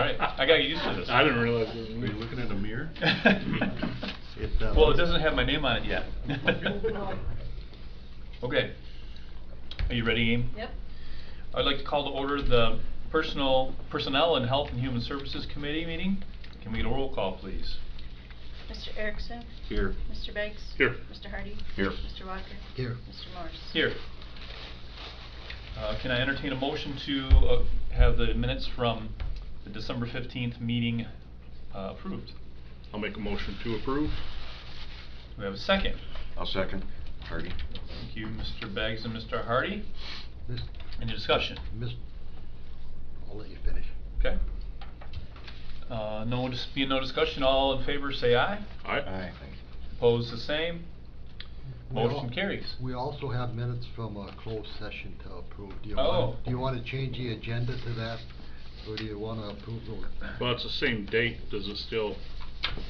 right, I got used to this. I didn't realize it was Are me. you looking at a mirror? Well, it doesn't have my name on it yet. Okay. Are you ready, Aim? Yep. I'd like to call to order the Personnel and Health and Human Services Committee meeting. Can we get a roll call, please? Mr. Erickson? Here. Mr. Beggs? Here. Mr. Hardy? Here. Mr. Walker? Here. Mr. Morris? Here. Can I entertain a motion to have the minutes from the December 15th meeting approved? I'll make a motion to approve. Do we have a second? I'll second. Hardy. Thank you, Mr. Beggs and Mr. Hardy. Miss, Any discussion? I'll let you finish. Okay. Being no discussion, all in favor say aye. Aye. Opposed the same. Motion carries. We also have minutes from a closed session to approve. Do you want to change the agenda to that, or do you want to approve those? Well, it's the same date. Does it still?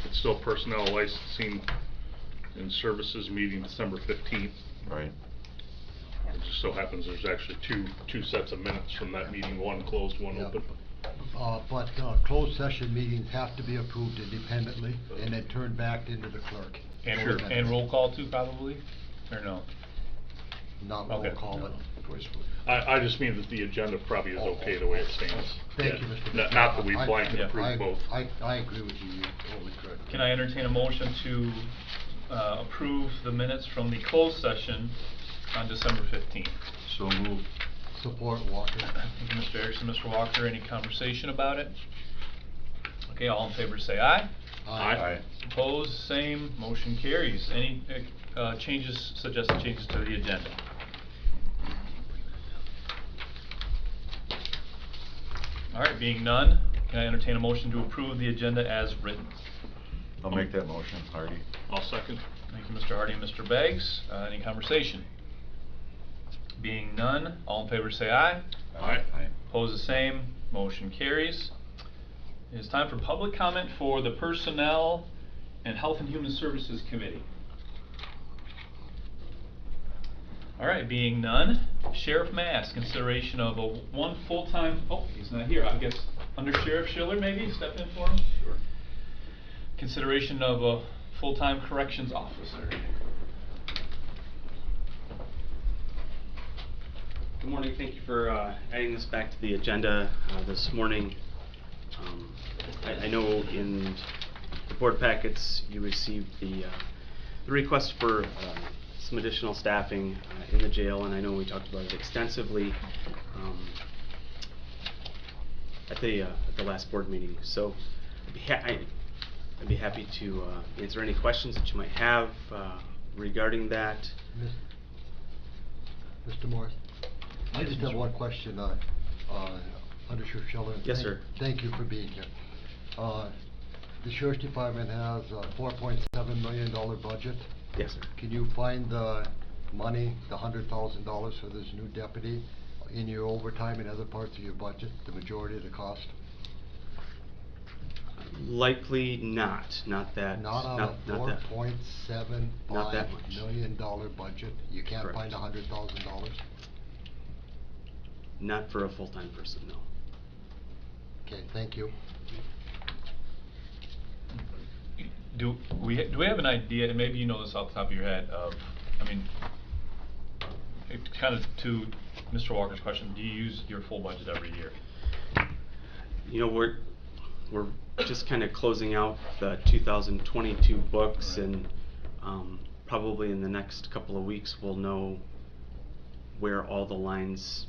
It's still personnel licensing and services meeting December 15th. Right. It just so happens there's actually two sets of minutes from that meeting. One closed, one Yeah. open. But closed session meetings have to be approved independently and then turned back into the clerk. And roll call too, probably? Or no? Not roll Okay. call, but. I just mean that the agenda probably is okay the way it stands. Thank Yeah. you, Mr. Not that we I- blanket yeah, approve both. I agree with you, you're totally correct. Can I entertain a motion to approve the minutes from the closed session on December 15th? So moved. Support Walker. Thank you, Mr. Erickson, Mr. Walker. Any conversation about it? Okay, all in favor say aye. Aye. Opposed, same. Motion carries. Any suggested changes to the agenda? All right, being none, can I entertain a motion to approve the agenda as written? I'll make that motion, Hardy. I'll second. Thank you, Mr. Hardy and Mr. Beggs. Any conversation? Being none, all in favor say aye. Aye. Opposed, the same. Motion carries. It is time for public comment for the Personnel and Health and Human Services Committee. All right, being none, Sheriff Mass, consideration of one full-time, he's not here, I guess under Sheriff Schiller maybe, step in for him? Sure. Consideration of a full-time corrections officer. Good morning. Thank you for adding this back to the agenda this morning. I know in the board packets you received the request for some additional staffing in the jail, and I know we talked about it extensively at the last board meeting. So I'd be happy to answer any questions that you might have regarding that. Mr. Morris, I just have one question, Under Sheriff Schiller. Yes, sir. Thank you for being here. The Sheriff's Department has a $4.7 million budget. Yes, sir. Can you find the money, the $100,000 for this new deputy in your overtime and other parts of your budget, the majority of the cost? Likely not. Not that. Not on a $4.75 million budget? You can't Correct. find $100,000? Not for a full-time person, no. Okay, thank you. Do we have an idea, and maybe you know this off the top of your head, of, I mean, kind of to Mr. Walker's question, do you use your full budget every year? You know, we're just kind of closing out the 2022 books, Right. and probably in the next couple of weeks we'll know where all the lines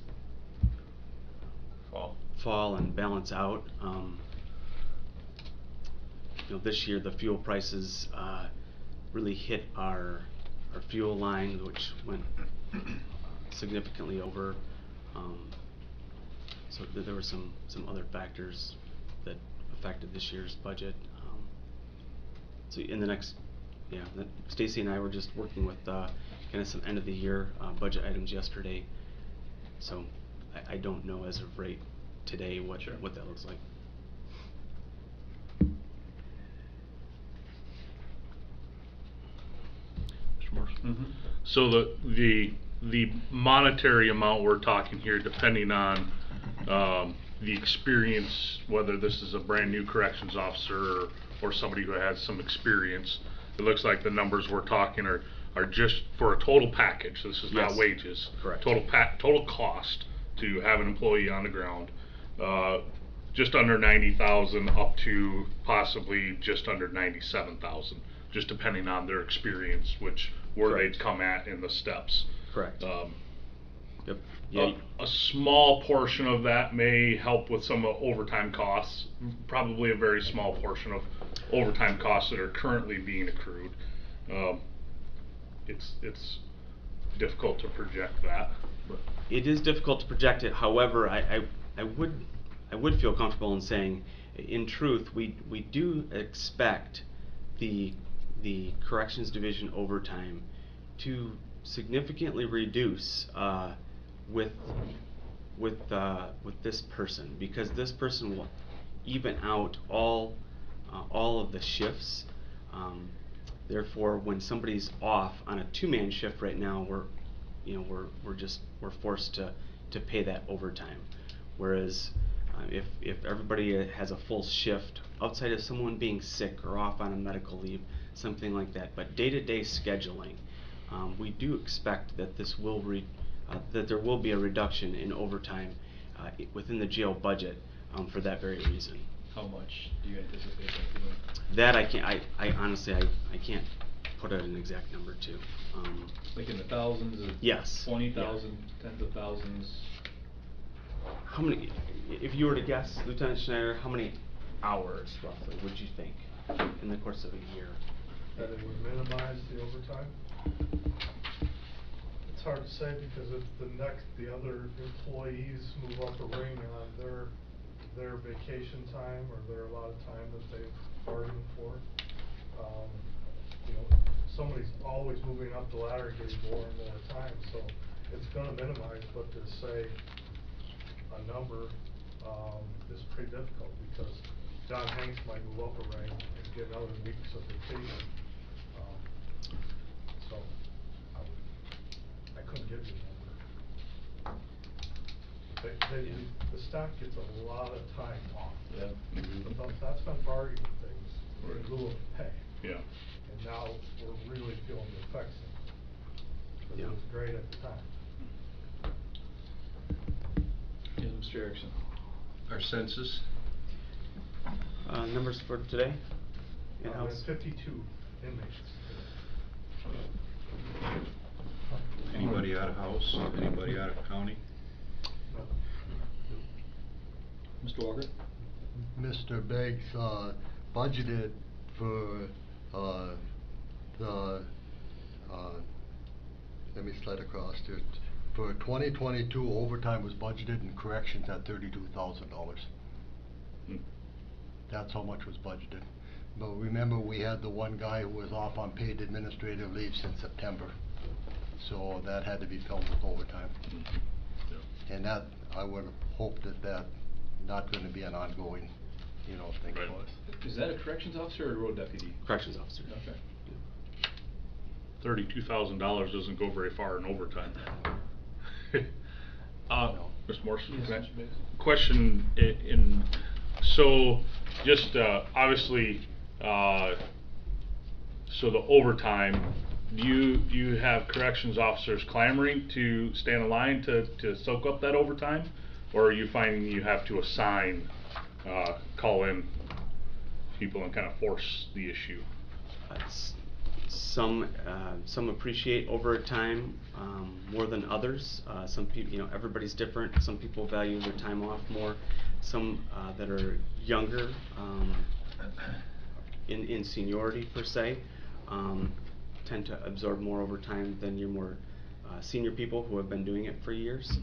fall and balance out. You know, this year the fuel prices really hit our fuel line, which went significantly over. So there were some other factors that affected this year's budget. So in the next, Stacy and I were just working with kind of some end of the year budget items yesterday. So I don't know as of right today what that looks like. Mr. Morris? Mm-hmm. So the monetary amount we're talking here, depending on the experience, whether this is a brand new corrections officer or somebody who has some experience. It looks like the numbers we're talking are just for a total package. This is not Yes. wages. Correct. Total cost to have an employee on the ground. Just under 90,000 up to possibly just under 97,000, just depending on their experience, where Correct. they'd come at in the steps. Correct. Yep. Yeah. A small portion of that may help with some overtime costs, probably a very small portion of overtime costs that are currently being accrued. It's difficult to project that. But It is difficult to project it. However, I would feel comfortable in saying, in truth, we do expect the corrections division overtime to significantly reduce with this person, because this person will even out all of the shifts. Therefore, when somebody's off on a 2-man shift right now, we're forced to pay that overtime. Whereas if everybody has a full shift outside of someone being sick or off on a medical leave, something like that, but day-to-day scheduling, we do expect that that there will be a reduction in overtime within the jail budget for that very reason. How much do you anticipate that doing? That I can't. I honestly I can't put out an exact number to. Like in the thousands of Yes. 20,000, tens of thousands? How many? If you were to guess, Lieutenant Schneider, how many hours roughly would you think in the course of a year? That it would minimize the overtime? It's hard to say, because if the other employees move up a ring on their vacation time or their allotted time that they've bargained for, somebody's always moving up the ladder and getting more and more time, so it's gonna minimize, but to say a number is pretty difficult, because John Hanks might move up a ring and get another weeks of vacation. So I couldn't give you a number. The staff gets a lot of time off. Yeah. But that's been bargaining things in lieu of pay. Yeah. And now we're really feeling the effects of it. 'Cause Yeah. it was great at the time. Yeah, Mr. Erickson. Our census? Numbers for today? In-house? 52 inmates. Anybody out of house? Anybody out of county? No. Mr. Walker? Mr. Beggs, budgeted for, let me slide across here. For 2022, overtime was budgeted in corrections at $32,000. That's how much was budgeted. But remember, we had the one guy who was off on paid administrative leave since September. So that had to be filled with overtime. Yeah. And that, I would hope that not gonna be an ongoing, thing Right. for us. Is that a corrections officer or a road deputy? Corrections officer. Okay. $32,000 doesn't go very far in overtime. Mr. Morrison, Yes, can I- Mr. Bates. question so just obviously so the overtime, do you have corrections officers clamoring to stay in line to soak up that overtime, or are you finding you have to assign call in people and kind of force the issue? Some appreciate overtime more than others. Some people, everybody's different. Some people value their time off more. Some that are younger in seniority per se tend to absorb more overtime than your more senior people who have been doing it for years.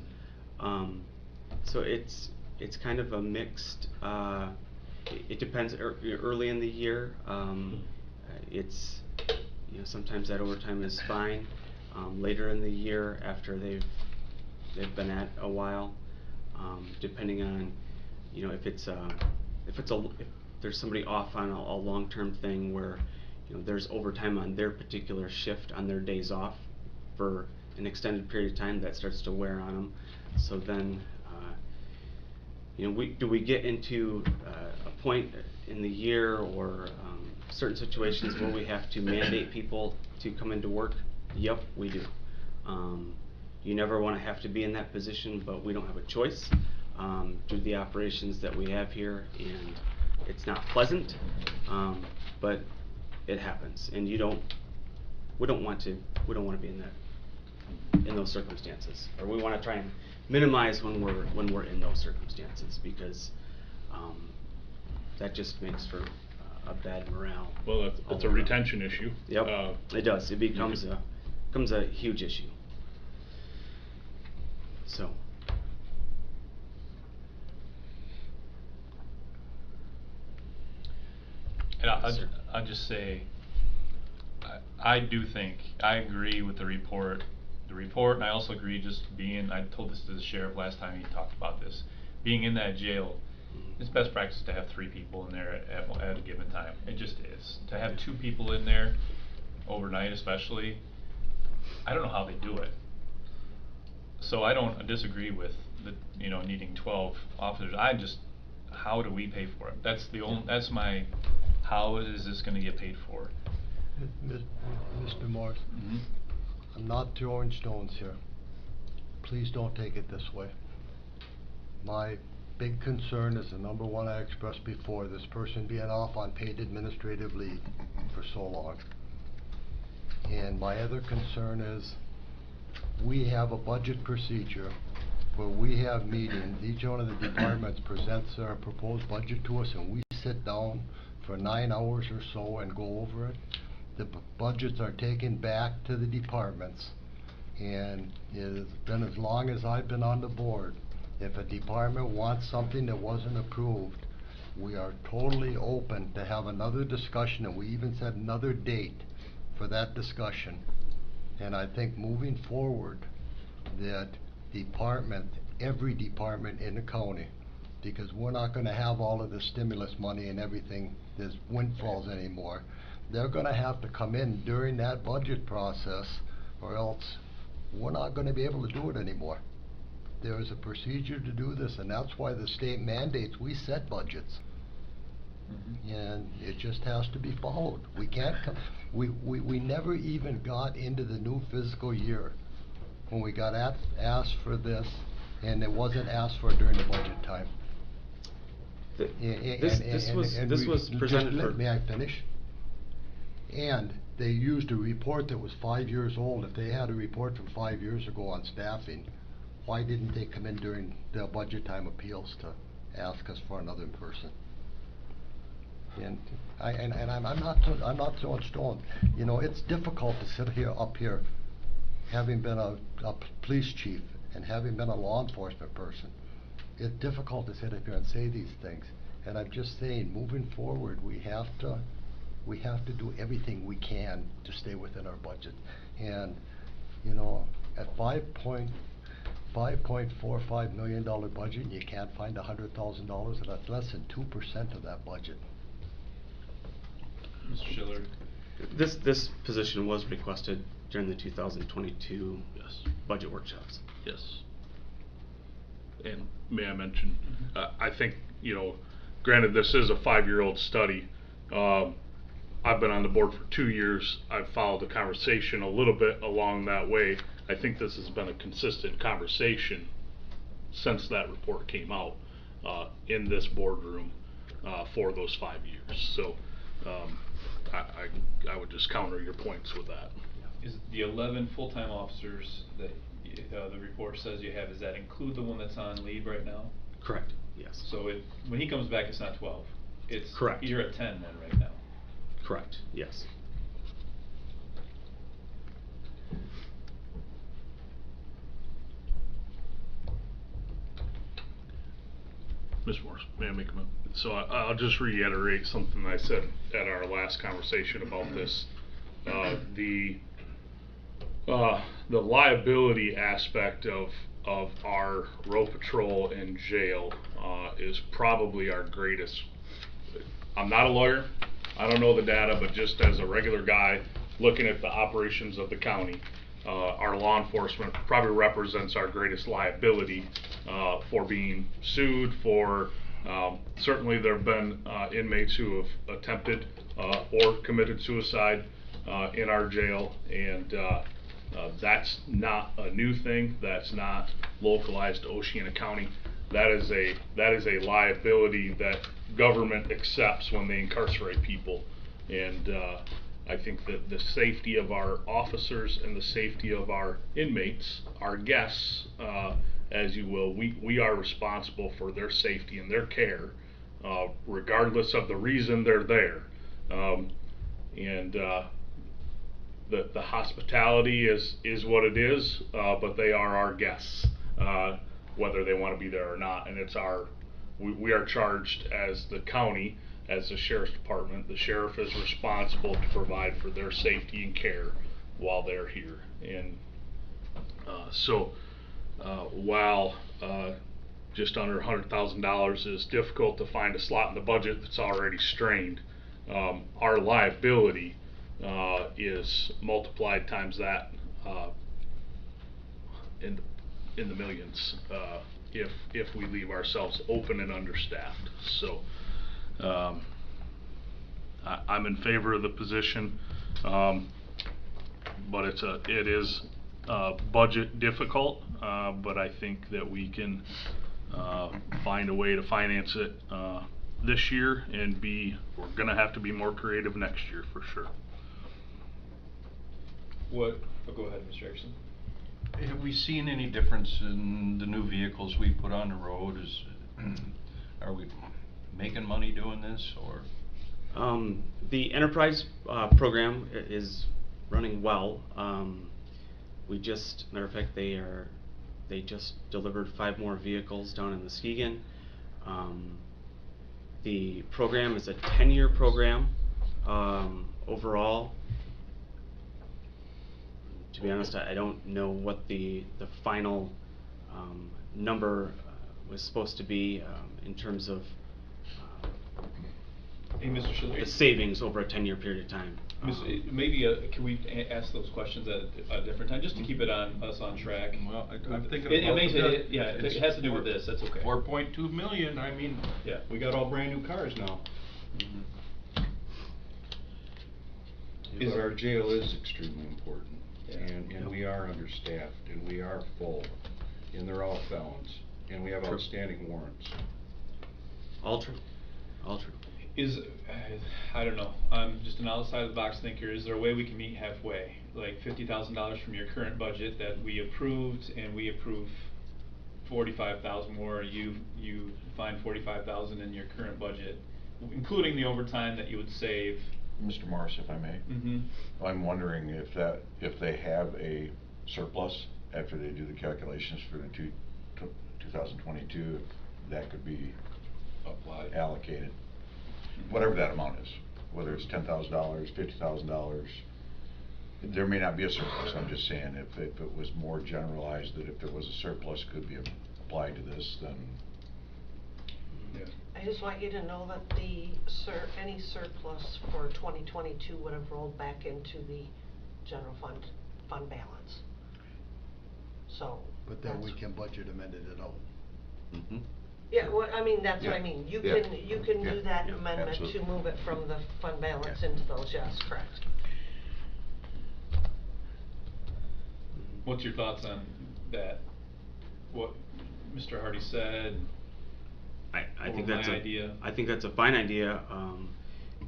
So it's kind of a mixed. It depends. Early in the year, it's sometimes that overtime is fine. Later in the year, after they've been at a while, depending on if there's somebody off on a long-term thing where there's overtime on their particular shift on their days off for an extended period of time, that starts to wear on them. So then you know, do we get into a point in the year or certain situations where we have to mandate people to come into work? Yep, we do. You never want to have to be in that position, but we don't have a choice due to the operations that we have here, and it's not pleasant, but it happens, and we don't want to be in those circumstances, or we want to try and minimize when we're in those circumstances, because that just makes for a bad morale. Well, it's a retention issue. Yep, it does. It becomes a huge issue. So. And I'll just say, I do think, I agree with the report, and I also agree I told this to the sheriff last time he talked about this, being in that jail, it's best practice to have 3 people in there at a given time. It just is. To have 2 people in there overnight especially, I don't know how they do it. So I don't disagree with needing 12 officers. How do we pay for it? That's my, how is this gonna get paid for? Mr. Morris, I'm not throwing stones here. Please don't take it this way. My big concern is the number one I expressed before, this person being off on paid administrative leave for so long. And my other concern is, we have a budget procedure where we have meetings, each one of the departments presents their proposed budget to us, and we sit down for 9 hours or so and go over it. The budgets are taken back to the departments, and it has been as long as I've been on the board. If a department wants something that wasn't approved, we are totally open to have another discussion, and we even set another date for that discussion. And I think moving forward, that every department in the county, because we're not gonna have all of the stimulus money and everything, there's windfalls anymore, they're gonna have to come in during that budget process, or else we're not gonna be able to do it anymore. There is a procedure to do this, and that's why the state mandates we set budgets. And it just has to be followed. We can't we never even got into the new fiscal year when we got asked for this, and it wasn't asked for during the budget time. This was presented for. May I finish? And they used a report that was 5 years old. If they had a report from 5 years ago on staffing, why didn't they come in during the budget time appeals to ask us for another person? And I'm not throwing stones. You know, it's difficult to sit up here, having been a police chief and having been a law enforcement person. It's difficult to sit up here and say these things. And I'm just saying, moving forward, we have to do everything we can to stay within our budget. And you know, at $5.45 million budget, and you can't find $100,000, that's less than 2% of that budget. Mr. Schiller. This position was requested during the 2022 budget workshops. Yes. And may I mention, I think, granted this is a 5-year-old study. I've been on the board for 2 years. I've followed the conversation a little bit along that way. I think this has been a consistent conversation since that report came out in this boardroom for those 5 years. So I would just counter your points with that. Is the 11 full-time officers that the report says you have, does that include the one that's on leave right now? Correct, yes. So when he comes back, it's not 12. It's correct. You're at 10 then right now. Correct, yes. Ms. Morris, may I make a comment? So I'll just reiterate something I said at our last conversation about this. The liability aspect of our road patrol and jail is probably our greatest. I'm not a lawyer, I don't know the data, but just as a regular guy looking at the operations of the county, our law enforcement probably represents our greatest liability for being sued, for certainly there have been inmates who have attempted or committed suicide in our jail, and that's not a new thing. That's not localized to Oceana County. That is a liability that government accepts when they incarcerate people, and I think that the safety of our officers and the safety of our inmates, our guests, as you will, we are responsible for their safety and their care, regardless of the reason they're there. And the hospitality is what it is, but they are our guests, whether they want to be there or not. And it's we are charged as the county, as the sheriff's department. The sheriff is responsible to provide for their safety and care while they're here. And so while just under $100,000 is difficult to find a slot in the budget that's already strained, our liability is multiplied times that in the millions if we leave ourselves open and understaffed. So I'm in favor of the position, but it is budget difficult, but I think that we can find a way to finance it this year, and we're gonna have to be more creative next year for sure. Oh, go ahead, Mr. Erickson. Have we seen any difference in the new vehicles we put on the road? Are we making money doing this, or? The enterprise program is running well. Matter of fact, they just delivered 5 more vehicles down in Muskegon. The program is a 10-year program overall. To be honest, I don't know what the final number was supposed to be in terms of Hey, Mr. Schiller. the savings over a 10-year period of time. Maybe can we ask those questions at a different time, just to keep us on track? Well, I'm thinking It about makes the- it, yeah, it has to do with this. That's okay. 4.2 million. I mean, Yeah. we got all brand new cars now. But our jail is extremely important, Yeah. and we are understaffed, and we are full, and they're all felons, and we have True. outstanding warrants. All true. All true. I don't know, I'm just an outside of the box thinker. Is there a way we can meet halfway? Like $50,000 from your current budget that we approved, and we approve 45,000 more, you find 45,000 in your current budget, including the overtime that you would save. Mr. Morris, if I may. Mm-hmm. I'm wondering if they have a surplus after they do the calculations for the 2022, if that could be Applied. allocated, whatever that amount is, whether it's $10,000, $50,000. There may not be a surplus. I'm just saying if it was more generalized, that if there was a surplus could be applied to this, then. Yeah. I just want you to know that any surplus for 2022 would have rolled back into the general fund balance. So. But then we that's- can budget amended it out. Mm-hmm. Yeah, well, I mean, that's what I Yeah. mean. You Yeah. can Yeah. do that Yeah. amendment to Absolutely. move it from the fund balance Yeah. into those, yes, correct. What's your thoughts on that? What Mr. Hardy said? I think Or that's my idea. I think that's a fine idea.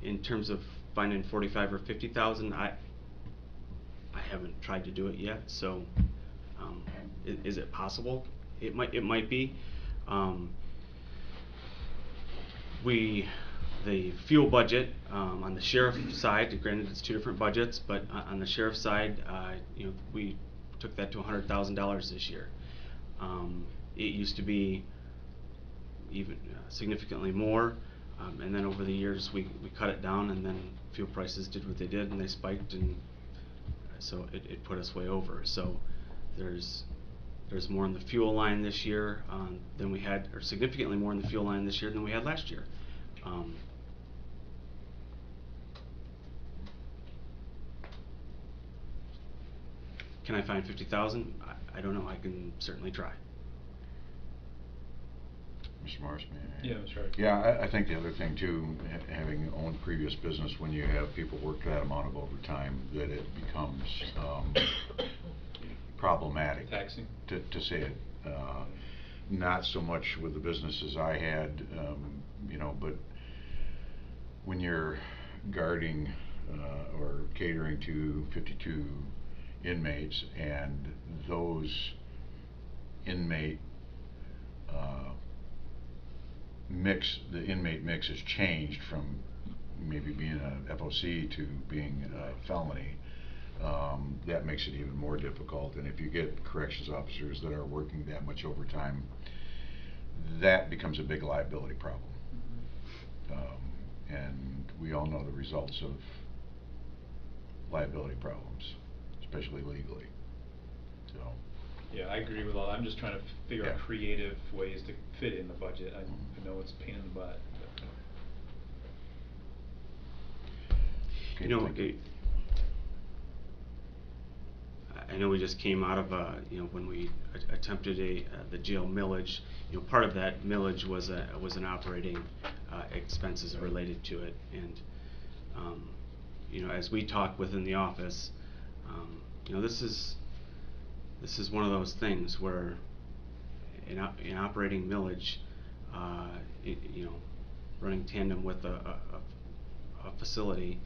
In terms of finding 45 or 50,000, I haven't tried to do it yet. So, is it possible? It might be. The fuel budget on the sheriff side, granted it's 2 different budgets, but on the sheriff side, we took that to $100,000 this year. It used to be even significantly more, and then over the years we cut it down, and then fuel prices did what they did, and they spiked, and so it put us way over. So there's more in the fuel line this year than we had, or significantly more in the fuel line this year than we had last year. Can I find 50,000? I don't know. I can certainly try. Mr. Morris, may I? Yeah, Mr. Hart. Yeah, I think the other thing too, having owned previous business, when you have people work that amount of overtime, that it becomes problematic. Taxing. To say it. Not so much with the businesses I had, you know, but when you're guarding or catering to 52 inmates, and those inmate the inmate mix has changed from maybe being a FOC to being a felony, that makes it even more difficult. And if you get corrections officers that are working that much overtime, that becomes a big liability problem. And we all know the results of liability problems, especially legally. So. Yeah, I agree with all that. I'm just trying to figure out Yeah. creative ways to fit in the budget. I know it's a pain in the butt. Okay, You know, thank you. I know we just came out of you know, when we attempted the jail millage. You know, part of that millage was an operating expenses related to it, and you know, as we talk within the office, you know, this is one of those things where in operating millage, you know, running tandem with a facility,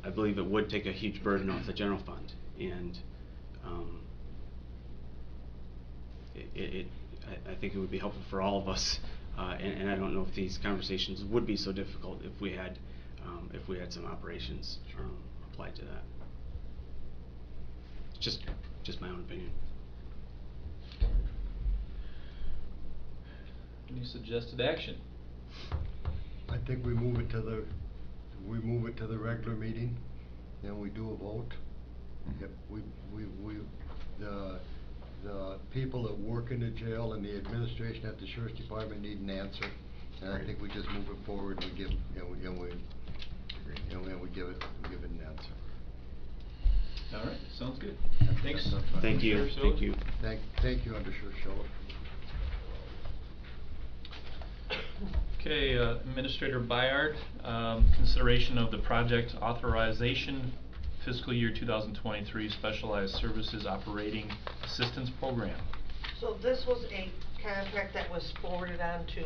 I believe it would take a huge burden off the general fund, and I think it would be helpful for all of us, and I don't know if these conversations would be so difficult if we had some operations applied to that. Just my own opinion. Any suggested action? I think we move it to the regular meeting, then we do a vote. If the people that work in the jail and the administration at the sheriff's department need an answer, and I think we just move it forward. We give, and we give it an answer. All right, sounds good. Thanks. Thank you. Sheriff Siller. Thank you. Thank you, Under Sheriff Schiller. Okay, Administrator Byard, consideration of the project authorization fiscal year 2023 Specialized Services Operating Assistance Program. So this was a contract that was forwarded on to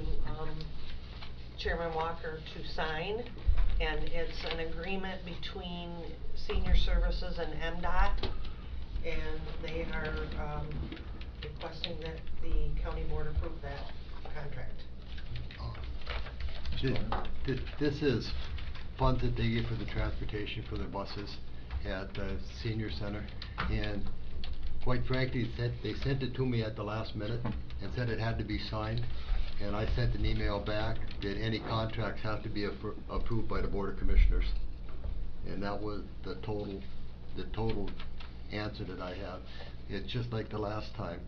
Chairman Walker to sign, and it's an agreement between Senior Services and MDOT, and they are requesting that the county board approve that contract. This is funds that they get for the transportation for their buses at the senior center, and quite frankly, they sent it to me at the last minute and said it had to be signed, and I sent an email back that any contracts have to be approved by the Board of Commissioners, and that was the total answer that I have. It's just like the last time.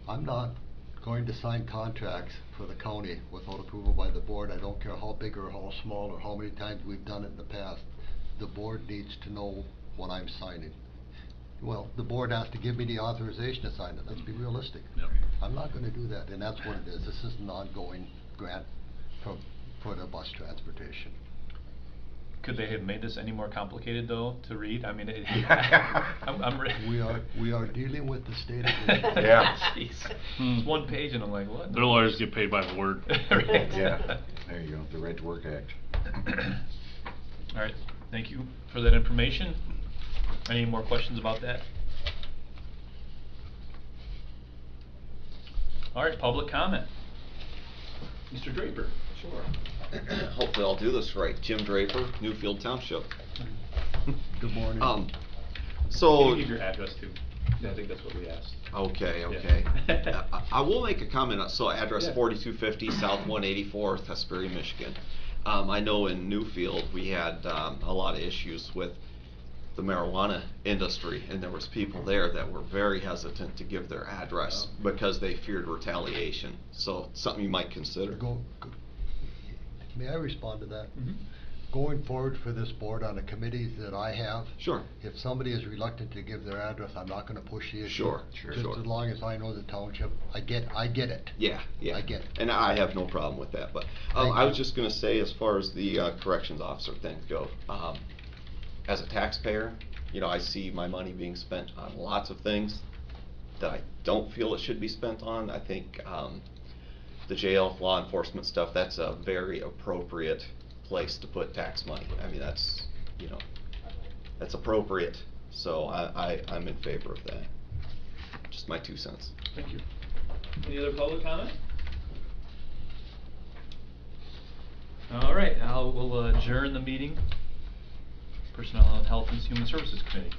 I'm not going to sign contracts for the county without approval by the board. I don't care how big or how small or how many times we've done it in the past. The board needs to know what I'm signing. Well, the board has to give me the authorization to sign it. Let's be realistic. Yep. I'm not gonna do that, and that's what it is. This is an ongoing grant for the bus transportation. Could they have made this any more complicated though to read? I mean, We are dealing with the state of Michigan. Yeah. Jeez. It's one page and I'm like, what? Their lawyers get paid by the word. Right. Yeah, there you go, the Right to Work Act. All right, thank you for that information. Any more questions about that? All right, public comment. Mr. Draper. Sure. Hopefully I'll do this right. Jim Draper, Newfield Township. Good morning. So. Can you give your address too? I think that's what we asked. Okay, Yeah. okay. I will make a comment. So address Yeah. 4250 South 184th, Hesperia, Michigan. I know in Newfield we had a lot of issues with the marijuana industry, and there was people there that were very hesitant to give their address because they feared retaliation. So something you might consider. Go. May I respond to that? Mhm. going forward for this board on the committees that I have. Sure. If somebody is reluctant to give their address, I'm not gonna push the issue. Sure, Just sure. as long as I know the township, I get it. Yeah, yeah. I get it. And I have no problem with that, but, Thank I you. was just gonna say, as far as the, corrections officer thing go, as a taxpayer, you know, I see my money being spent on lots of things that I don't feel it should be spent on. I think, the jail, law enforcement stuff, that's a very appropriate place to put tax money. I mean, that's, you know, that's appropriate, so I'm in favor of that. Just my 2 cents. Thank you. Any other public comment? All right, we'll adjourn the meeting. Personnel and Health and Human Services Committee.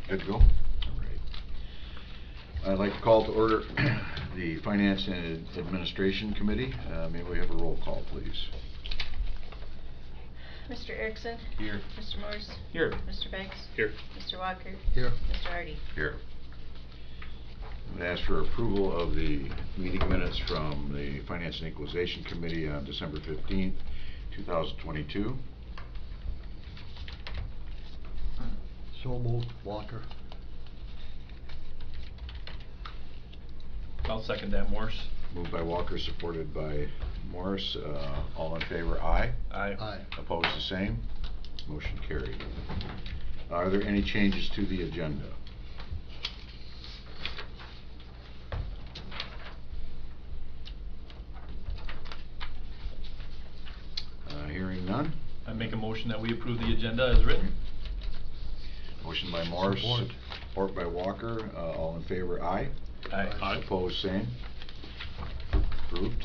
Good to go? All right. I'd like to call to order the Finance and Administration Committee. May we have a roll call, please? Mr. Erickson? Here. Mr. Morse? Here. Mr. Beggs? Here. Mr. Walker? Here. Mr. Hardy? Here. I'm going to ask for approval of the meeting minutes from the Finance and Equalization Committee on December 15th, 2022. So moved, Walker. I'll second that, Morse. Moved by Walker, supported by Morris. All in favor, aye. Aye. Aye. Opposed, the same. Motion carried. Are there any changes to the agenda? Hearing none. I make a motion that we approve the agenda as written. Motion by Morris, Support. support by Walker. All in favor, aye. Aye. Opposed, same. Approved.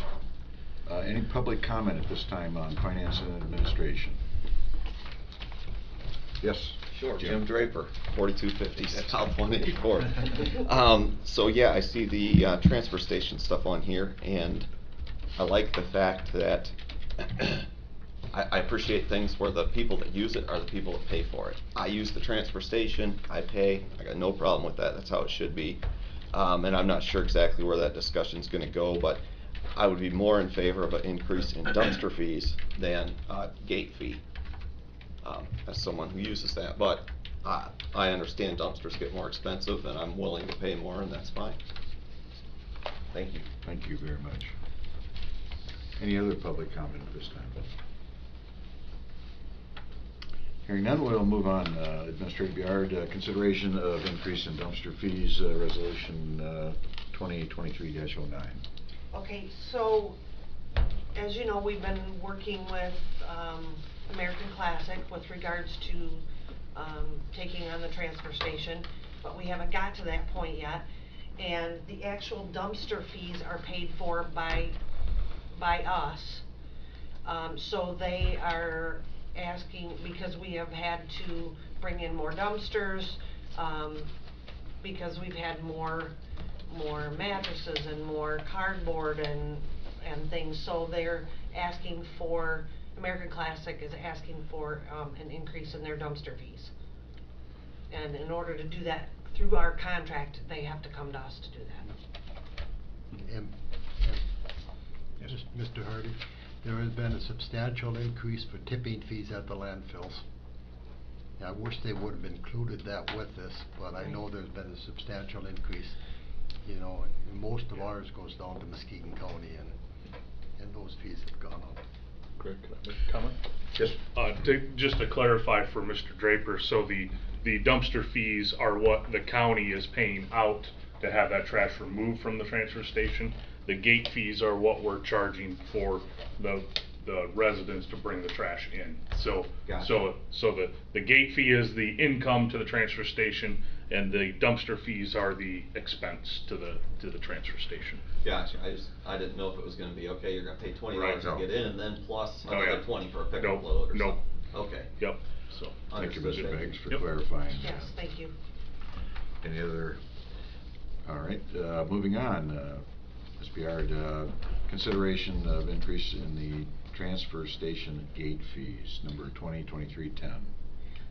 Any public comment at this time on Finance and Administration? Yes? Sure, Jim Draper, 4250 South 184th. So yeah, I see the transfer station stuff on here, and I like the fact that I appreciate things where the people that use it are the people that pay for it. I use the transfer station, I pay, I got no problem with that, that's how it should be. And I'm not sure exactly where that discussion's gonna go, but I would be more in favor of an increase in dumpster fees than gate fee. As someone who uses that, but I understand dumpsters get more expensive and I'm willing to pay more, and that's fine. Thank you. Thank you very much. Any other public comment at this time? Hearing none, we'll move on. Administrative Biard, consideration of increase in dumpster fees, resolution 2023-09. Okay, so, as you know, we've been working with American Classic with regards to taking on the transfer station, but we haven't got to that point yet. And the actual dumpster fees are paid for by us. So they are asking, because we have had to bring in more dumpsters, because we've had more mattresses and more cardboard and things, so they're asking for, American Classic is asking for an increase in their dumpster fees. And in order to do that through our contract, they have to come to us to do that. Yes. Mr. Hardy, there has been a substantial increase for tipping fees at the landfills. I wish they would have included that with this, but I know there's been a substantial increase. You know, and most of ours goes down to Muskegon County, and those fees have gone up. Greg, can I make a comment? Yes. Just to clarify for Mr. Draper, so the dumpster fees are what the county is paying out to have that trash removed from the transfer station. The gate fees are what we're charging for the residents to bring the trash in. So Gotcha. so the gate fee is the income to the transfer station, and the dumpster fees are the expense to the transfer station. Gotcha. I didn't know if it was gonna be, okay, you're gonna pay $20 Right. to get in, and then plus Oh, another yeah. 20 for a pickup Nope. load or Nope. something. Okay. Yep. So Thank you, Understood. Mr. Beggs, for Yep. clarifying. Yes, thank you. Any other? All right, moving on. Ms. Biard, consideration of increase in the transfer station gate fees, number 2023-10.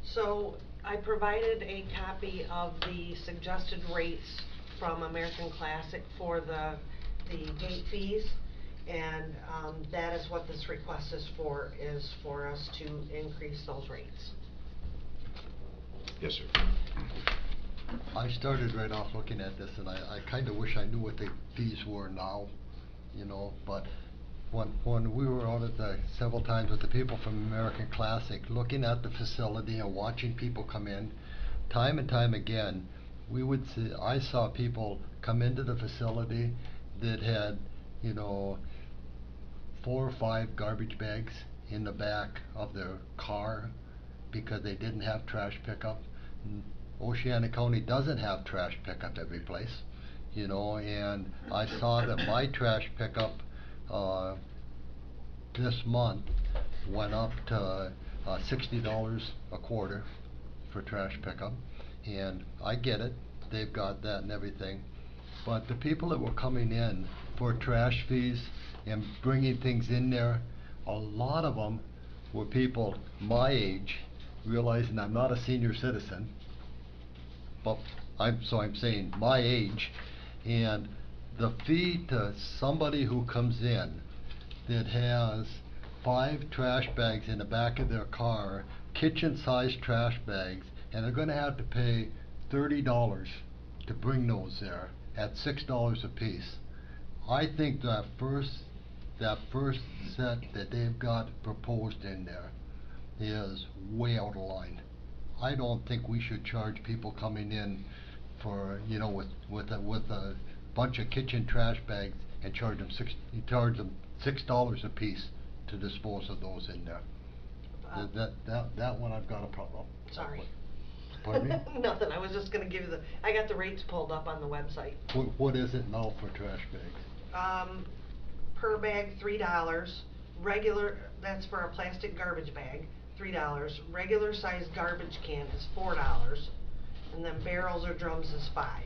So I provided a copy of the suggested rates from American Classic for the gate fees. And that is what this request is for us to increase those rates. Yes, sir. I started right off looking at this, and I kinda wish I knew what the fees were now, you know, but when we were out at several times with the people from American Classic, looking at the facility and watching people come in, time and time again, I saw people come into the facility that had, you know, 4 or 5 garbage bags in the back of their car because they didn't have trash pickup. Oceana County doesn't have trash pickup every place, you know, and I saw that my trash pickup this month went up to $60 a quarter for trash pickup, and I get it, they've got that and everything, but the people that were coming in for trash fees and bringing things in there, a lot of them were people my age, realizing I'm not a senior citizen, but I'm saying my age, and the fee to somebody who comes in that has 5 trash bags in the back of their car, kitchen-sized trash bags, and they're gonna have to pay $30 to bring those there at $6 a piece. I think that first set that they've got proposed in there is way out of line. I don't think we should charge people coming in for, you know, with a bunch of kitchen trash bags and charge them $6 a piece to dispose of those in there. That one I've got a problem. Sorry. Pardon me? Nothing, I was just gonna give you I got the rates pulled up on the website. What is it now for trash bags? Per bag $3, regular, that's for a plastic garbage bag, $3, regular sized garbage can is $4, and then barrels or drums is $5.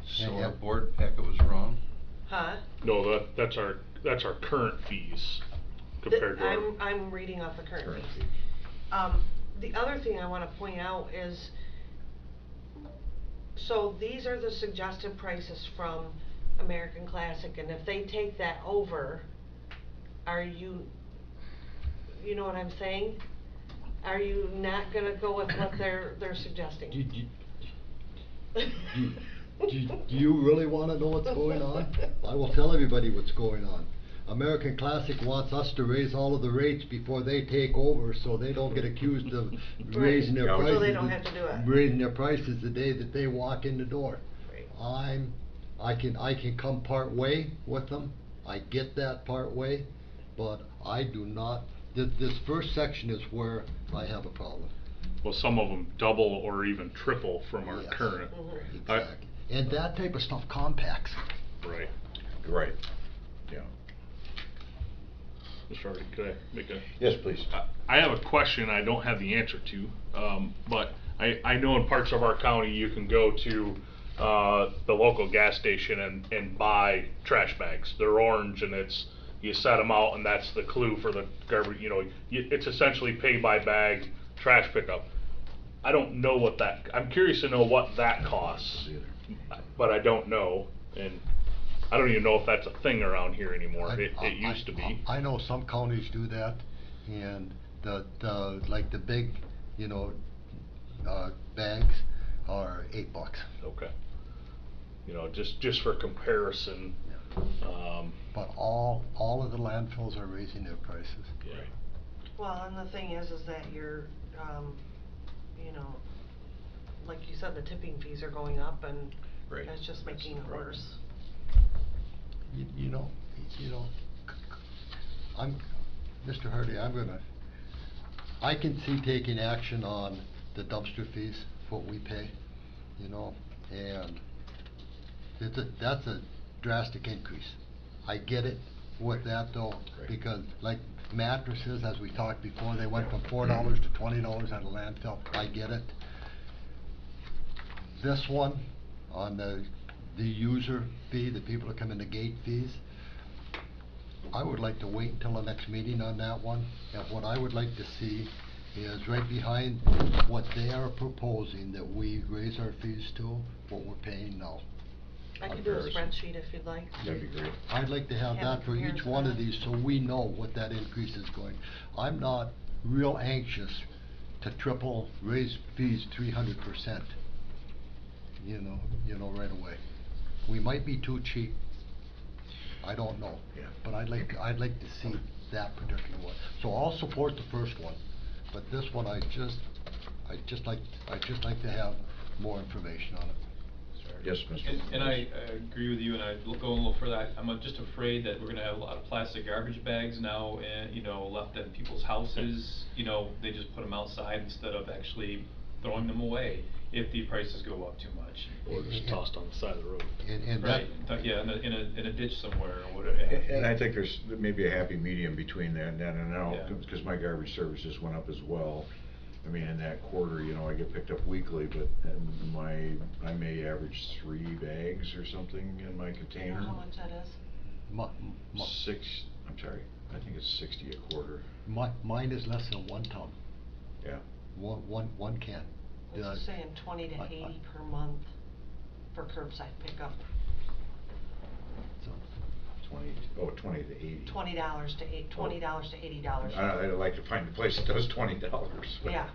So Yeah. our board packet was wrong? Huh? No, that's our current fees compared to our. I'm reading off the current Current fees. The other thing I wanna point out is, so these are the suggested prices from American Classic, and if they take that over, are you know what I'm saying? Are you not gonna go with what they're suggesting? Do you really wanna know what's going on? I will tell everybody what's going on. American Classic wants us to raise all of the rates before they take over, so they don't get accused of raising their Right. prices. So they don't have to do it. Raising their prices the day that they walk in the door. Right. I can come part way with them, I get that part way, but I do not, this first section is where I have a problem. Well, some of them double or even triple from our Yes. current. Exactly. And that type of stuff compacts. Right. Right, yeah. Mr. Hardy, could I make a? Yes, please. I have a question I don't have the answer to, but I know in parts of our county you can go to the local gas station and buy trash bags. They're orange and you set them out and that's the clue for the garbage, you know, it's essentially pay by bag trash pickup. I don't know what I'm curious to know what that costs, but I don't know, and I don't even know if that's a thing around here anymore. It used to be. I know some counties do that, and like the big, you know, bags are $8. Okay. You know, just for comparison. But all of the landfills are raising their prices. Yeah. Well, and the thing is that you're, you know, like you said, the tipping fees are going up, and Right. that's just That's making the it problem. worse. You know, Mr. Hardy, I can see taking action on the dumpster fees, what we pay, you know, and that's a drastic increase. I get it with that though, Right. because like mattresses, as we talked before, they went from $4 to $20 at a landfill. I get it. This one, on the user fee, the people that come in the gate fees, I would like to wait until the next meeting on that one. And what I would like to see is right behind what they are proposing, that we raise our fees to what we're paying now. I could do a Comparison. spreadsheet if you'd like. That'd be great. I'd like to have Yeah, that for each comparison one of of- these, so we know what that increase is going. I'm not real anxious to triple, raise fees 300%, you know, right away. We might be too cheap, I don't know. Yeah. But I'd like to see that particular one. So I'll support the first one, but this one, I'd just like to have more information on it. Yes, Mr. And I agree with you, and I go a little further. I'm just afraid that we're gonna have a lot of plastic garbage bags now, and, you know, left at people's houses. You know, they just put them outside instead of actually throwing them away if the prices go up too much. Or just tossed on the side of the road. And that, Right, yeah, in a ditch somewhere or whatever. And I think there's maybe a happy medium between that and that, and now, Yeah. because my garbage service just went up as well. I mean, in that quarter, you know, I get picked up weekly, but I may average 3 bags or something in my You know container. how much that is? I think it's 60 a quarter. mine is less than 1 ton, Yeah. one can. It's saying 20 to 80 per month for curbside pickup. So, 20 to 80. $20 to $80. I'd like to find a place that does $20. but Yeah,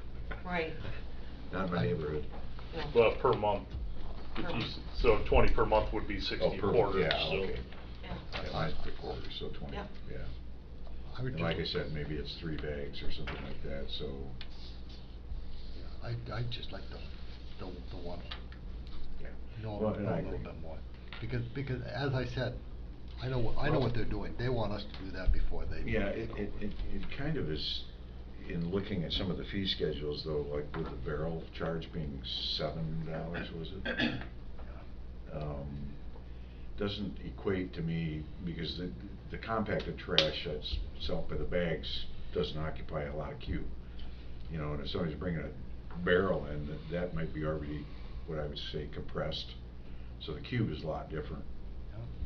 right. Not in my neighborhood. Yeah. Well, per month. If Per you month. So 20 per month would be 60 Oh, a per- quarter, yeah, so. okay. Yeah. Mine's per quarter, so 20, Yep. yeah. I would And like I just- said, maybe it's 3 bags or something like that, so. I'd just like the one. Yeah. No, Well, no, and a I little agree. bit more. Because as I said, I know what they're doing. They want us to do that before they. Yeah, it kind of is, in looking at some of the fee schedules though, like with the barrel charge being $7, was it? Doesn't equate to me, because the compacted trash that's sold by the bags doesn't occupy a lot of cube. You know, and if somebody's bringing a barrel in, that might be already, what I would say, compressed. So the cube is a lot different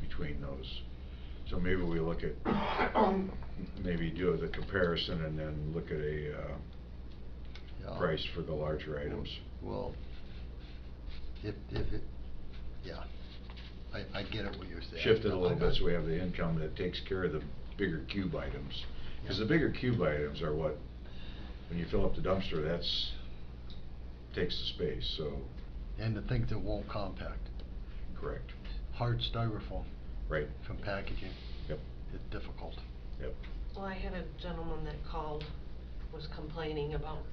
between those. So maybe we look at, maybe do the comparison and then look at a Yeah. price for the larger items. Well, if it, yeah, I get it what you're saying. Shift it a little bit so we have the income that takes care of the bigger cube items. Because the bigger cube items are what, when you fill up the dumpster, takes the space, so. And the things that won't compact. Correct. Hard styrofoam. Right. From packaging. Yep. It's difficult. Yep. Well, I had a gentleman that called, was complaining about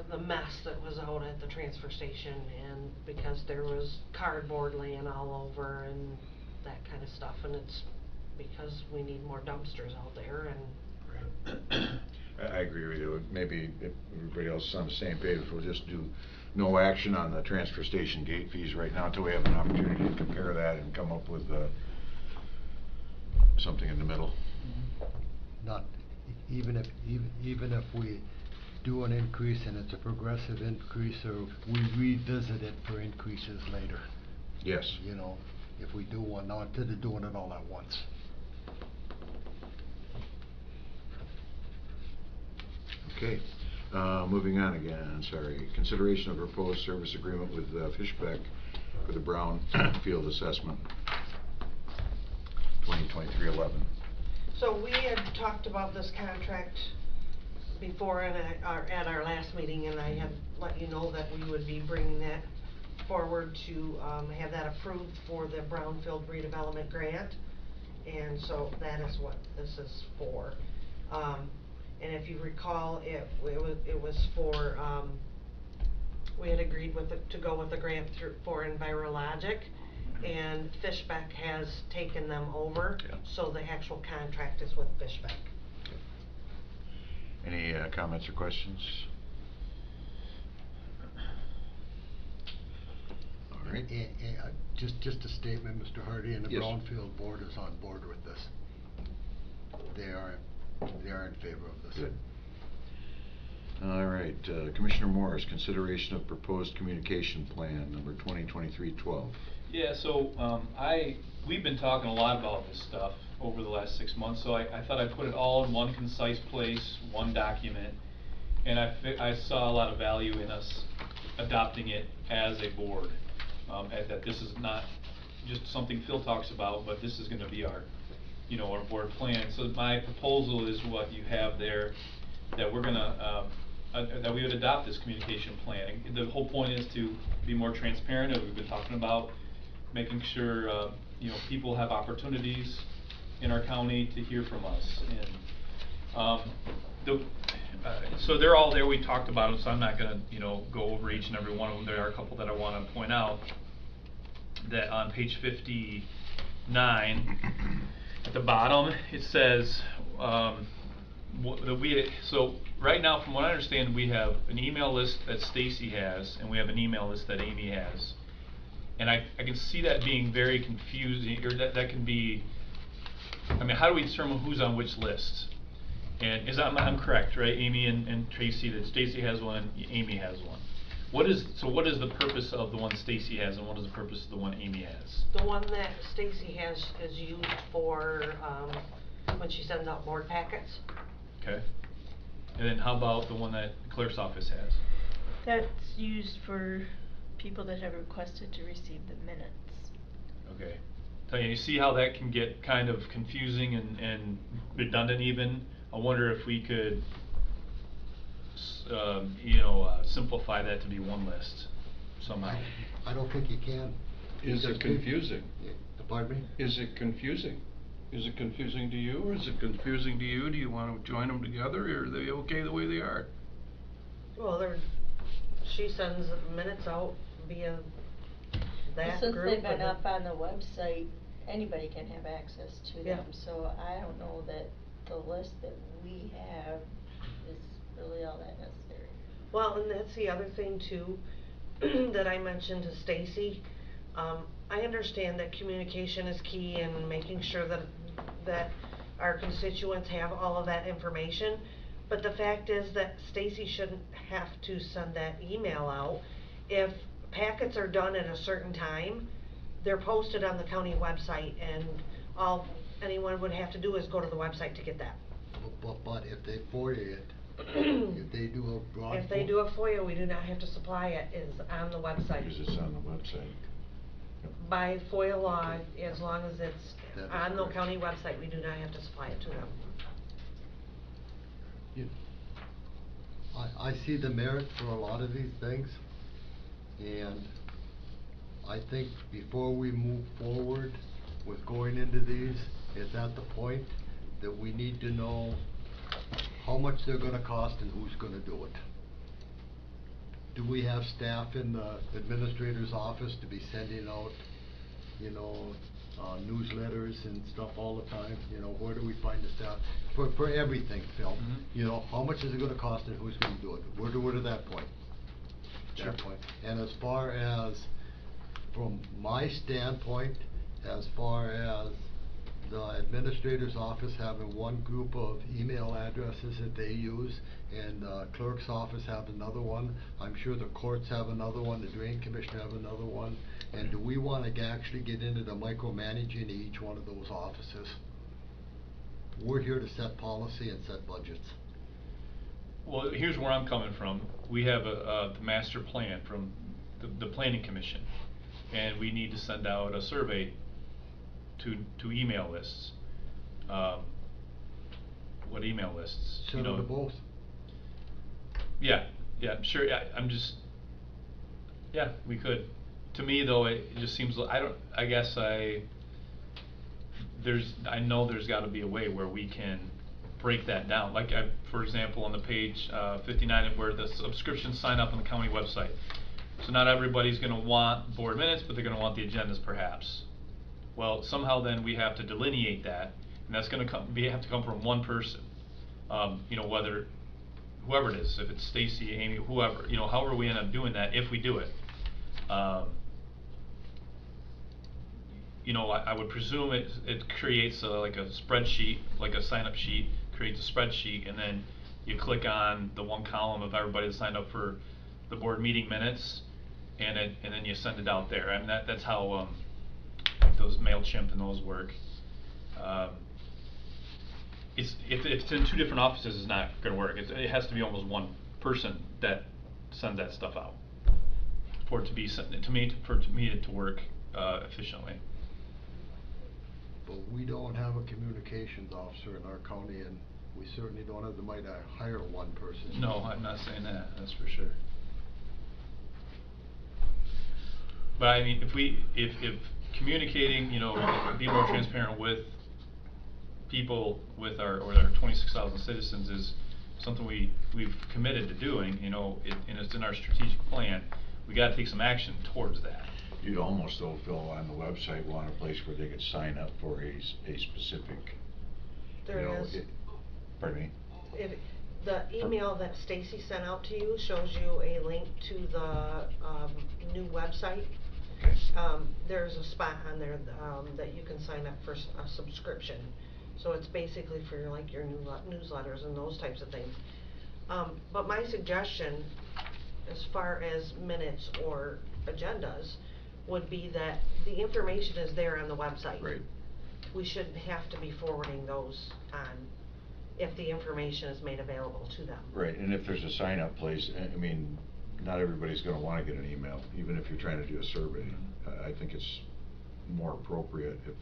the mess that was out at the transfer station, and because there was cardboard laying all over and that kind of stuff, and it's because we need more dumpsters out there, and I agree with you. Maybe if everybody else is on the same page, we'll just do no action on the transfer station gate fees right now until we have an opportunity to compare that and come up with something in the middle. Not, even if we do an increase and it's a progressive increase, or we revisit it for increases later. Yes. You know, if we do one now, instead of doing it all at once. Okay, moving on again, sorry. Consideration of proposed service agreement with Fishbeck for the Brown Field Assessment, 2023-11. so we had talked about this contract before at our last meeting, and I had let you know that we would be bringing that forward to have that approved for the Brownfield redevelopment grant, and so that is what this is for. And if you recall, it was for, we had agreed to go with the grant for Envirologic, and Fishbeck has taken them over, Yeah. so the actual contract is with Fishbeck. Any comments or questions? All right. Just a statement, Mr. Hardy, and the Yes. Brownfield board is on board with this. They are in favor of this. Good. All right, Commissioner Morris, consideration of proposed communication plan number 2023-12. Yeah, so we've been talking a lot about this stuff, over the last 6 months, so I thought I'd put it all in one concise place, one document, and I saw a lot of value in us adopting it as a board, that this is not just something Phil talks about, but this is gonna be our, you know, our board plan. So my proposal is what you have there, that we're gonna, that we would adopt this communication plan. The whole point is to be more transparent, as we've been talking about, making sure, you know, people have opportunities in our county to hear from us. And so they're all there, we talked about them, so I'm not gonna, you know, go over each and every one of them. There are a couple that I wanna point out, that on page 59, at the bottom, it says, so right now, from what I understand, we have an email list that Stacy has, and we have an email list that Amy has. And I can see that being very confusing, or that can be, I mean, how do we determine who's on which list? And I'm correct, right? Amy and Tracy, that Stacy has one and Amy has one. What is the purpose of the one Stacy has, and what is the purpose of the one Amy has? The one that Stacy has is used for, when she sends out board packets. Okay. And then how about the one that the clerk's office has? That's used for people that have requested to receive the minutes. Okay. So you see how that can get kind of confusing and redundant even? I wonder if we could, you know, simplify that to be one list somehow. I don't think you can. Is it confusing? Pardon me? Is it confusing? Is it confusing to you, or is it confusing to you? Do you want to join them together, or are they okay the way they are? Well, she sends minutes out via that Since group. they've been and up on the website, anybody can have access to Yeah. them, so I don't know that the list that we have is really all that necessary. Well, and that's the other thing too, that I mentioned to Stacy. I understand that communication is key and making sure that our constituents have all of that information. But the fact is that Stacy shouldn't have to send that email out. If packets are done at a certain time, they're posted on the county website, and all anyone would have to do is go to the website to get that. But if they FOIA it, if they do a broad If they do a FOIA, we do not have to supply it, it's on the website. Because it's on the website. By FOIA law, as long as it's That is on the correct. county website, we do not have to supply it to them. I see the merit for a lot of these things, and I think before we move forward with going into these, it's at the point that we need to know how much they're gonna cost and who's gonna do it. Do we have staff in the administrator's office to be sending out, you know, newsletters and stuff all the time? You know, where do we find the staff? For everything, Phil. Mhm. You know, how much is it gonna cost and who's gonna do it? We're to that point. Sure. That point. And as far as, from my standpoint, as far as the administrator's office having one group of email addresses that they use, and the clerk's office have another one, I'm sure the courts have another one, the drain commission have another one, and do we wanna actually get into the micromanaging each one of those offices? We're here to set policy and set budgets. Well, here's where I'm coming from. We have the master plan from the planning commission, and we need to send out a survey to email lists. What email lists? You Send them know, to both. Yeah, sure. I'm just, yeah, we could. To me, though, it just seems, I know there's gotta be a way where we can break that down. Like, for example, on the page 59, where the subscriptions sign up on the county website. So not everybody's gonna want board minutes, but they're gonna want the agendas perhaps. Well, somehow then we have to delineate that, and that's gonna have to come from one person. You know, whoever it is, if it's Stacy, Amy, whoever, you know, however we end up doing that, if we do it. You know, I would presume it creates like a spreadsheet, like a sign-up sheet, creates a spreadsheet, and then you click on the one column of everybody that signed up for the board meeting minutes, and then you send it out there. And that's how those MailChimp and those work. if it's in 2 different offices, it's not gonna work. It has to be almost one person that sends that stuff out for it to be sent for it to work efficiently. But we don't have a communications officer in our county, and we certainly don't have the money to hire one person. No, I'm not saying that, that's for sure. But I mean, if communicating, you know, be more transparent with people, with our 26,000 citizens is something we've committed to doing, you know, and it's in our strategic plan, we gotta take some action towards that. You'd almost, though, Phil, on the website, want a place where they could sign up for a specific, you There know, is. Pardon me? If, the email that Stacy sent out to you shows you a link to the, new website. Okay. There's a spot on there, that you can sign up for a subscription. So it's basically for your, like, your newsletters and those types of things. But my suggestion, as far as minutes or agendas, would be that the information is there on the website. Right. We shouldn't have to be forwarding those on if the information is made available to them. Right, and if there's a sign-up place, I mean, not everybody's gonna wanna get an email, even if you're trying to do a survey. I think it's more appropriate if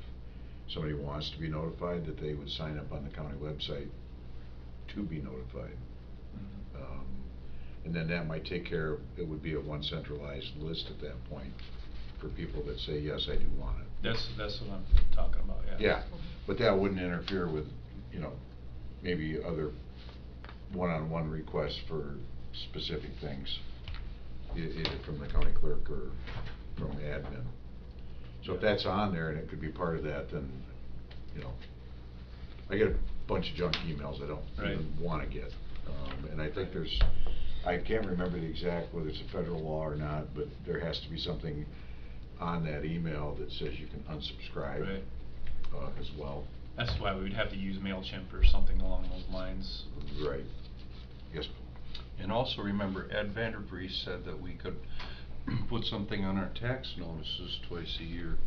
somebody wants to be notified, that they would sign up on the county website to be notified. And then that might take care of, it would be a one centralized list at that point for people that say, yes, I do want it. That's what I'm talking about, yeah. Yeah, but that wouldn't interfere with, you know, maybe other one-on-one requests for specific things, either from the county clerk or from admin. So if that's on there and it could be part of that, then, you know, I get a bunch of junk emails I don't even wanna get. And I think there's, I can't remember the exact, whether it's a federal law or not, but there has to be something on that email that says you can unsubscribe as well. That's why we would have to use MailChimp or something along those lines. Right. Yes. And also remember, Ed Vanderbries said that we could put something on our tax notices twice a year.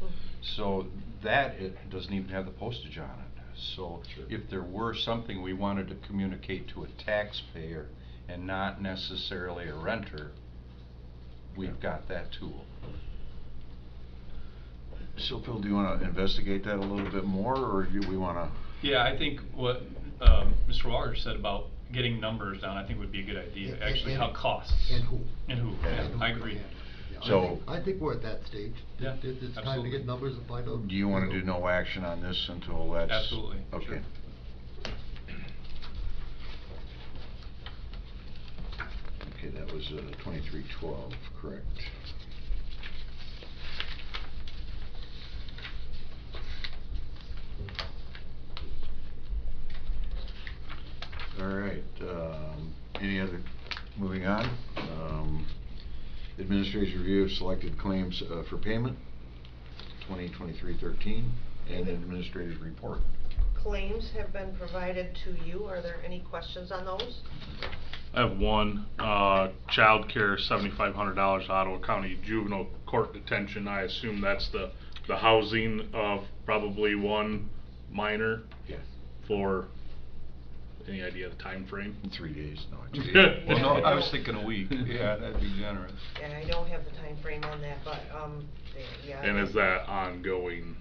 So that, it doesn't even have the postage on it. So if there were something we wanted to communicate to a taxpayer and not necessarily a renter, we've got that tool. So Phil, do you wanna investigate that a little bit more, or do we wanna? Yeah, I think what Mr. Waller said about getting numbers down, I think would be a good idea, actually, how costs. And who. And who, Yeah. yeah, I agree. Yeah, So- I think we're at that stage. Yeah, It's time to absolutely. get numbers and find out. Do you wanna do no action on this until that's? Absolutely, Okay. sure. Okay, that was 2312, correct? All right, any other, moving on, Administrator's review of selected claims for payment, 2023-13, and Administrator's report. Claims have been provided to you. Are there any questions on those? I have one, child care, $7,500, Ottawa County Juvenile Court Detention. I assume that's the housing of probably one minor. Yeah. For, any idea of the time frame? 3 days, no. Well, no, I was thinking a week. Yeah, that'd be generous. Yeah, I don't have the time frame on that, but, yeah. And is that ongoing?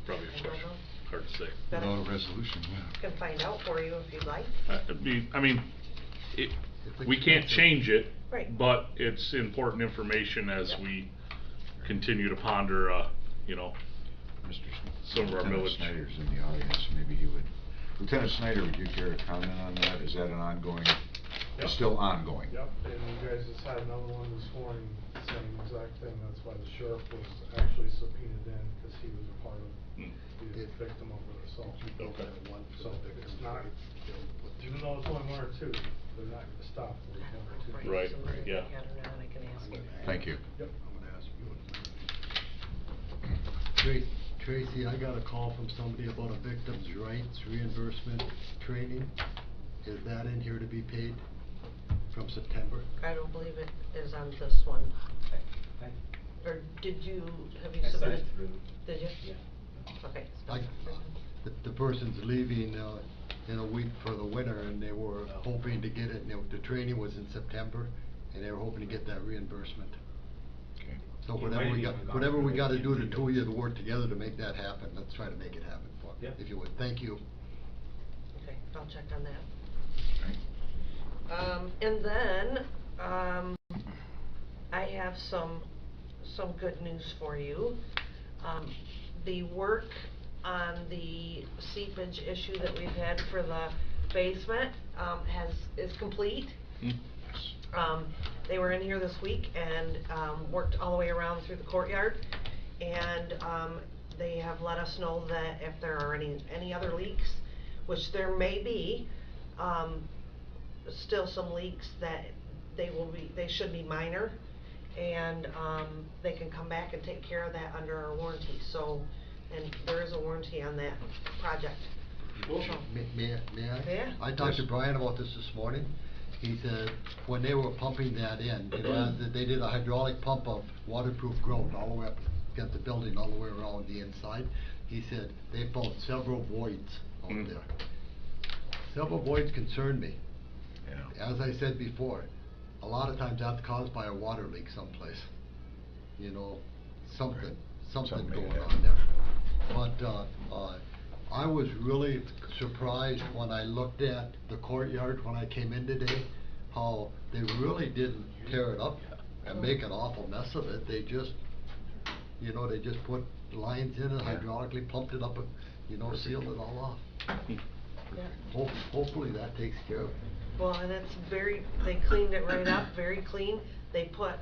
Probably a I don't question, know. hard to say. Better- Without a resolution, yeah. Can find out for you if you'd like. I mean, we can't change it. Right. But it's important information as we continue to ponder, you know, some of our Lieutenant millage. Snyder's in the audience, maybe he would. Lieutenant Snyder, would you care to comment on that? Is that an ongoing, Yep. it's still ongoing? Yep, and you guys just had another one this morning, same exact thing, that's why the sheriff was actually subpoenaed in, because he was a part of the victim of the assault. Okay. So it's not, even though it's only 1 or 2, they're not gonna stop for 1 or 2. Right, So if yeah. you had her now, I can ask her. Thank you. Yep. I'm gonna ask you. Tracy, I got a call from somebody about a victim's rights reimbursement training. Is that in here to be paid from September? I don't believe it is on this one. Or have you I sent submitted? it through. Did you? Yeah. Okay. The person's leaving, in a week for the winter, and they were hoping to get it, the training was in September, and they were hoping to get that reimbursement. Okay. So It whatever might we have got, even gone whatever we through gotta it do, in the the two of you to work together to make that happen, let's try to make it happen for, Yeah. if you would, thank you. Okay, I'll check on that. Right. And then, I have some good news for you. The work on the seepage issue that we've had for the basement, is complete. They were in here this week and, worked all the way around through the courtyard. And, they have let us know that if there are any other leaks, which there may be, still some leaks, that they should be minor, and they can come back and take care of that under our warranty. So, and there is a warranty on that project. So, May I? Yeah. I talked to Brian about this morning. He said, when they were pumping that in, they did a hydraulic pump of waterproof growth all the way up against the building, all the way around the inside. He said they found several voids out there. Several voids concern me. Yeah. As I said before, a lot of times that's caused by a water leak someplace. You know, something Something going bad. on there. But, I was really surprised when I looked at the courtyard when I came in today, how they really didn't tear it up and make an awful mess of it. They just, they just put lines in and hydraulically pumped it up and, sealed it all off. Yeah. Hopefully that takes care of it. Well, and it's they cleaned it right up, very clean. They put,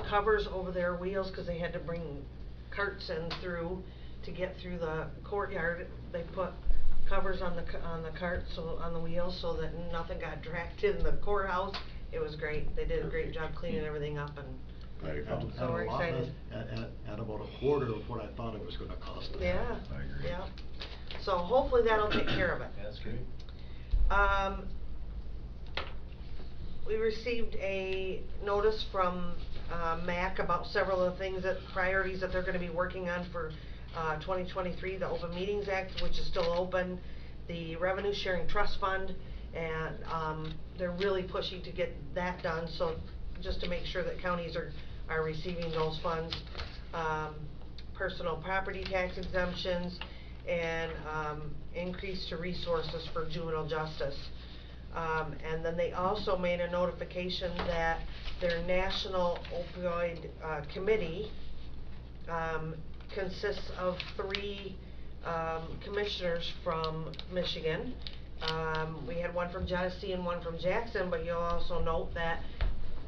covers over their wheels, cause they had to bring carts in to get through the courtyard. They put covers on the cart, so on the wheels, so that nothing got dragged in the courthouse. It was great. They did a great job cleaning everything up, and Glad you found so we're At a lot less- excited. At about a quarter of what I thought it was gonna cost. Yeah, I agree. yeah. So hopefully that'll take care of it. That's great. We received a notice from MAC about several of the things priorities that they're gonna be working on for 2023, the Open Meetings Act, which is still open, the Revenue Sharing Trust Fund, and they're really pushing to get that done, so just to make sure that counties are receiving those funds. Personal property tax exemptions, and increase to resources for juvenile justice. And then they also made a notification that their National Opioid Committee consists of 3 commissioners from Michigan. We had one from Genesee and one from Jackson, but you'll also note that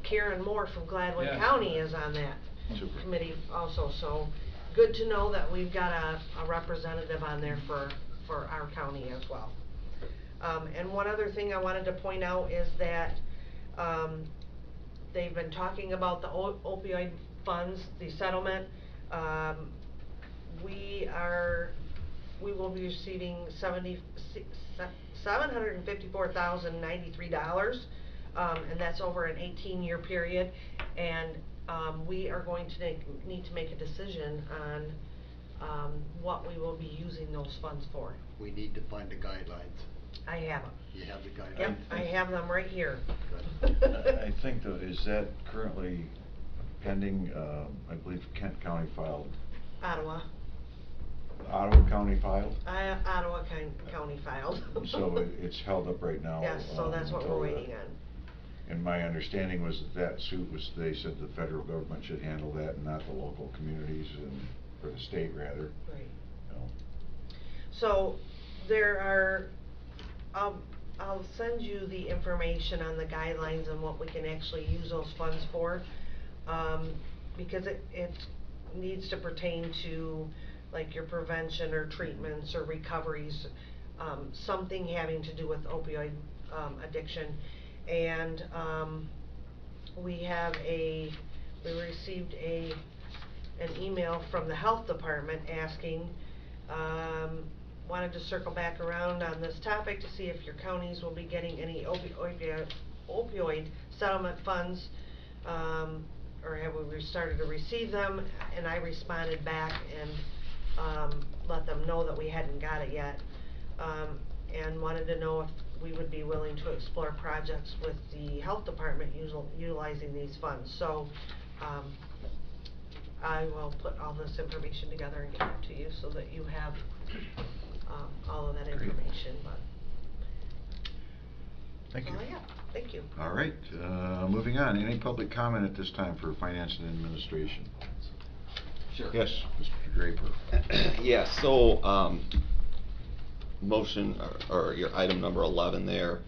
Karen Moore from Gladwin Yeah. County is on that Super. committee also. So good to know that we've got a representative on there for our county as well. And one other thing I wanted to point out is that they've been talking about the opioid funds, the settlement. We will be receiving $754,093, and that's over an 18-year period. And we are going to need to make a decision on what we will be using those funds for. We need to find the guidelines. I have them. You have the guidelines? Yep, I have them right here. I think though, is that currently pending, I believe Kent County filed, Ottawa. Ottawa County filed? Ottawa County filed. So it's held up right now. Yes, so that's what we're until waiting on. And my understanding was that suit was, they said the federal government should handle that and not the local communities, or the state rather. Right. You know. So there are, I'll send you the information on the guidelines and what we can actually use those funds for, because it needs to pertain to like your prevention or treatments or recoveries, something having to do with opioid addiction. And we received an email from the health department asking, wanted to circle back around on this topic to see if your counties will be getting any opioid settlement funds, or have we started to receive them. And I responded back and let them know that we hadn't got it yet, and wanted to know if we would be willing to explore projects with the health department utilizing these funds. So I will put all this information together and get it to you so that you have all of that information. But Thank you. that's all I have. Thank you. All right, moving on. Any public comment at this time for Finance and Administration? Sure. Yes, Mr. Draper. Yeah, so, motion, or your item number 11 there,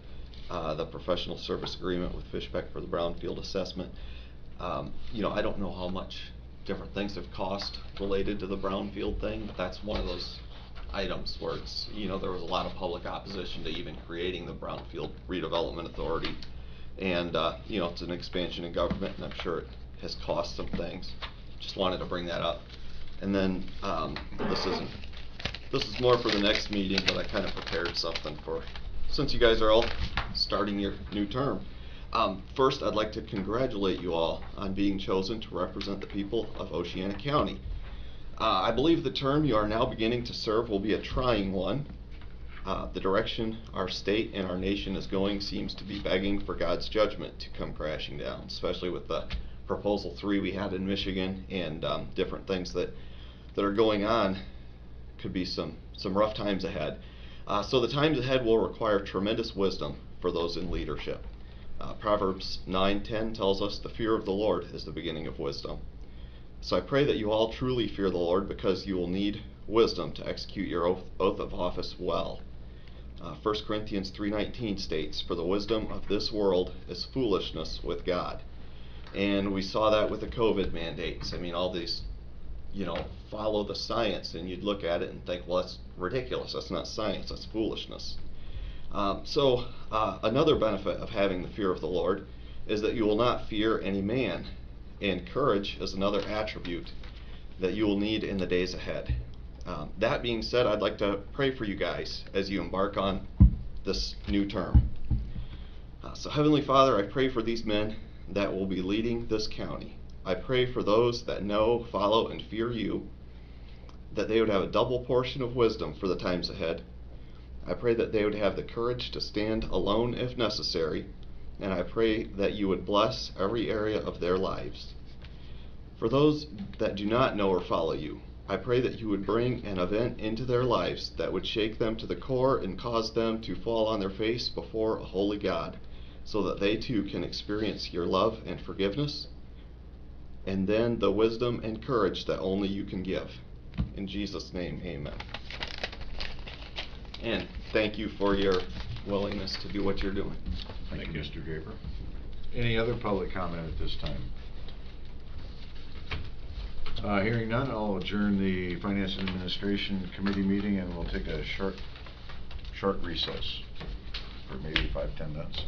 the professional service agreement with Fishbeck for the brownfield assessment. You know, I don't know how much different things have cost related to the brownfield thing, but that's one of those items where it's, you know, there was a lot of public opposition to even creating the Brownfield Redevelopment Authority. And, you know, it's an expansion in government, and I'm sure it has cost some things. Just wanted to bring that up. And then, this is more for the next meeting, but I kind of prepared something for, since you guys are all starting your new term. First, I'd like to congratulate you all on being chosen to represent the people of Oceana County. I believe the term you are now beginning to serve will be a trying one. The direction our state and our nation is going seems to be begging for God's judgment to come crashing down, especially with the Proposal 3 we had in Michigan and different things that are going on. Could be some rough times ahead. So the times ahead will require tremendous wisdom for those in leadership. Proverbs 9:10 tells us the fear of the Lord is the beginning of wisdom. So I pray that you all truly fear the Lord, because you will need wisdom to execute your oath of office well. 1 Corinthians 3:19 states, "For the wisdom of this world is foolishness with God." And we saw that with the COVID mandates. I mean, all these, you know, follow the science, and you'd look at it and think, well, that's ridiculous. That's not science. That's foolishness. Another benefit of having the fear of the Lord is that you will not fear any man. And courage is another attribute that you will need in the days ahead. That being said, I'd like to pray for you guys as you embark on this new term. So Heavenly Father, I pray for these men that will be leading this county. I pray for those that know, follow, and fear you, that they would have a double portion of wisdom for the times ahead. I pray that they would have the courage to stand alone if necessary, and I pray that you would bless every area of their lives. For those that do not know or follow you, I pray that you would bring an event into their lives that would shake them to the core and cause them to fall on their face before a holy God, so that they too can experience your love and forgiveness, and then the wisdom and courage that only you can give. In Jesus' name, amen. And thank you for your willingness to do what you're doing. Thank you, Mr. Draper. Any other public comment at this time? Hearing none, I'll adjourn the Finance and Administration Committee meeting, and we'll take a short recess for maybe 5-10 minutes.